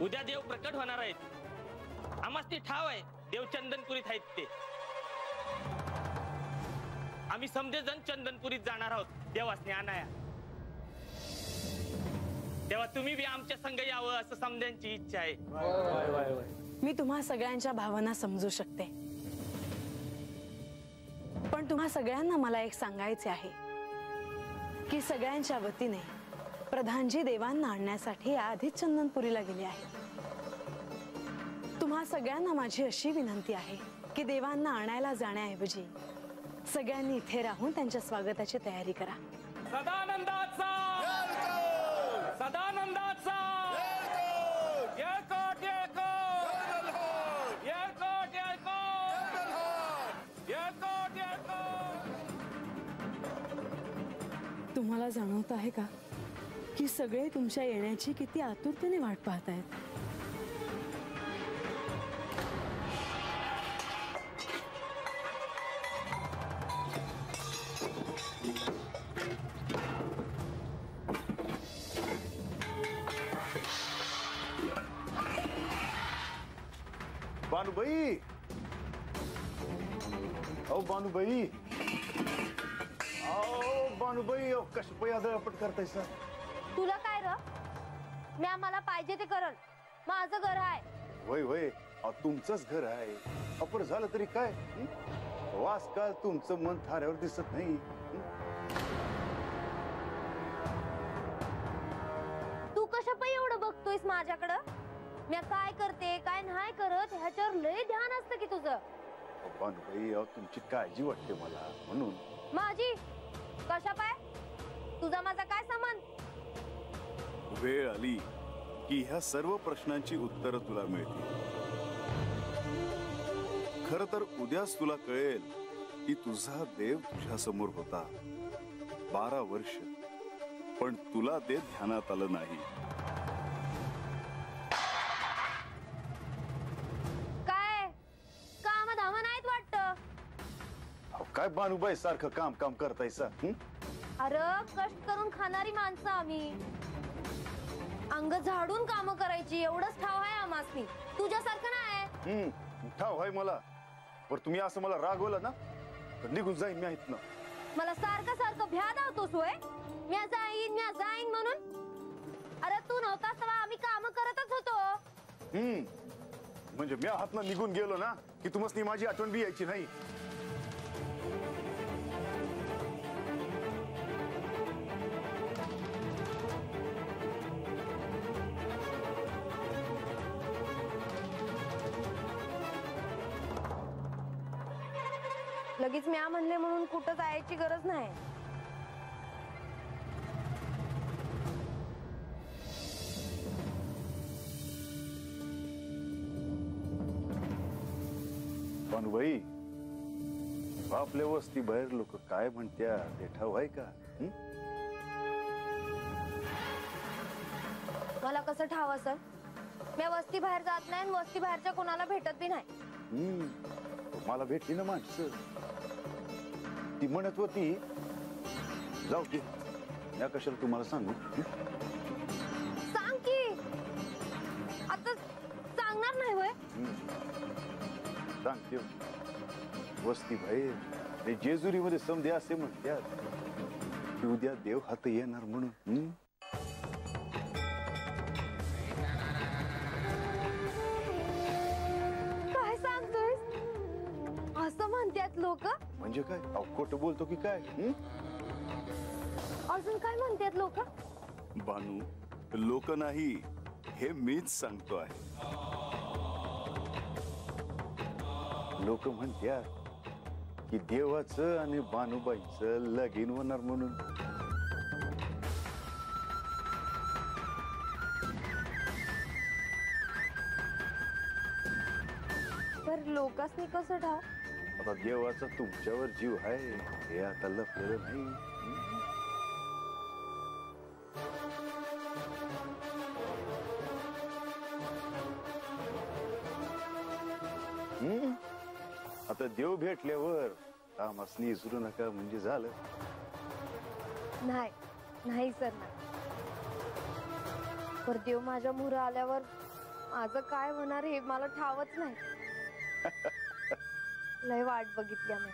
उद्या देव प्रकट होणार आहेत। आम्हास ती ठाव आहे देव चंदनपुरीत आहेत ते। आम्ही समजे जण चंदनपुरीत जाणार आहोत देवासने आणाया। तेव्हा तुम्ही बी आमच्या संग यावं असं समजांची इच्छा आहे। मी तुम्हा सगळ्यांच्या भावना समजू शकते, पण तुम्हा सगळ्यांना मला एक सांगायचे आहे की सगळ्यांच्या वतीने प्रधानजी देवांना आणण्यासाठी आधीच चंदनपुरीला गेले आहेत। तुम्हा सगळ्यांना माझी अशी विनंती आहे की देवांना आणायला जाण्याऐवजी सगळ्यांनी इथे राहून त्यांच्या स्वागताची तयारी करा। सदानंदाचा सदानंदाचा तुम्हाला जाणवत आहे का की सगळे तुमच्या येण्याची किती आतुरतेने वाट पाहत आहेत? बानुबाई, ओ बानुबाई, ओ बानुबाई, कशा पायी आदळपट करताय सर? तुला काय र? मी आम्हाला पाहिजे ते करल, माझं घर आहे। वय वय, तुमचंच घर आहे। अपर झालं तरी काय, आजकाल तुमचं मन थाऱ्यावर दिसत नाही। तू कशा पायी एवढं बघतोयस माझ्याकडं? मी काय करते काय नाही करत ह्याच्यावर लय ध्यान असतं की तुझं। बानुबाई, तुमची काळजी वाटते मला म्हणून। माझी कशा पाय? तुझा माझा काय संबंध? वेळ आली की ह्या सर्व प्रश्नांची उत्तरं तुला मिळतील। खरं तर उद्याच तुला कळेल की तुझा देव तुझ्या समोर होता 12 वर्ष, पण तुला ते ध्यानात आलं नाही। काय काम धाम नाहीत वाटत? काय बानुबाई सारखं काम काम करतायसा? अरे कष्ट करून खाणारी माणसं आम्ही, अंग झाडून काम करायची एवढंच ठाव आहे आम्हासनी, तुझ्यासारखं नाही। ठाव आहे मला, पण तुम्ही असं मला रागवलं ना तर निघून जाईन मी इथनं। मला सारखं सारखं भ्या धावतोस होय? मी जाईन म्हणून? अरे तू नव्हतास तेव्हा आम्ही काम करतच होतो। म्हणजे मी हातनं निघून गेलो ना की तुम्हाला माझी आठवण बी यायची नाही। लगेच म्या म्हणले म्हणून कुठं जायची गरज नाही। बानुबाई, आपल्या वस्ती बाहेर लोक काय म्हणत्या ते ठाव आहे का? मला कसं ठाव असं? मी वस्ती बाहेर जात नाही, वस्ती बाहेरच्या कोणाला भेटत बी नाही। मला भेटली ना माणसं, ती म्हणत होती जाऊ की, या कशाला तुम्हाला सांगू? सांग की, आता सांगणार नाही होय? सांगते, वस्ती बाहेर जेजुरीमध्ये समधे असे म्हणतात की उद्या देव हात येणार म्हणून। काय सांगतोय? असं म्हणतात लोक? म्हणजे काय, खोटं बोलतो की काय? अजून काय म्हणतात लोक? बानू, लोक नाही, हे मीच सांगतो आहे। लोक म्हणतात की देवाचं आणि बानुबाईचं लगीन होणार म्हणून। तर लोकांनी कसं ठाव? आता देवाचा तुमच्यावर जीव आहे हे आता लपलेलं नाही। आता देव भेटल्यावर कामासनी विसरू नका म्हणजे झालं। नाही नाही सर, नाही। पर देव माझ्या मुरा आल्यावर माझं काय होणार हे मला ठावच नाही. लय वाट बघितली आम्ही.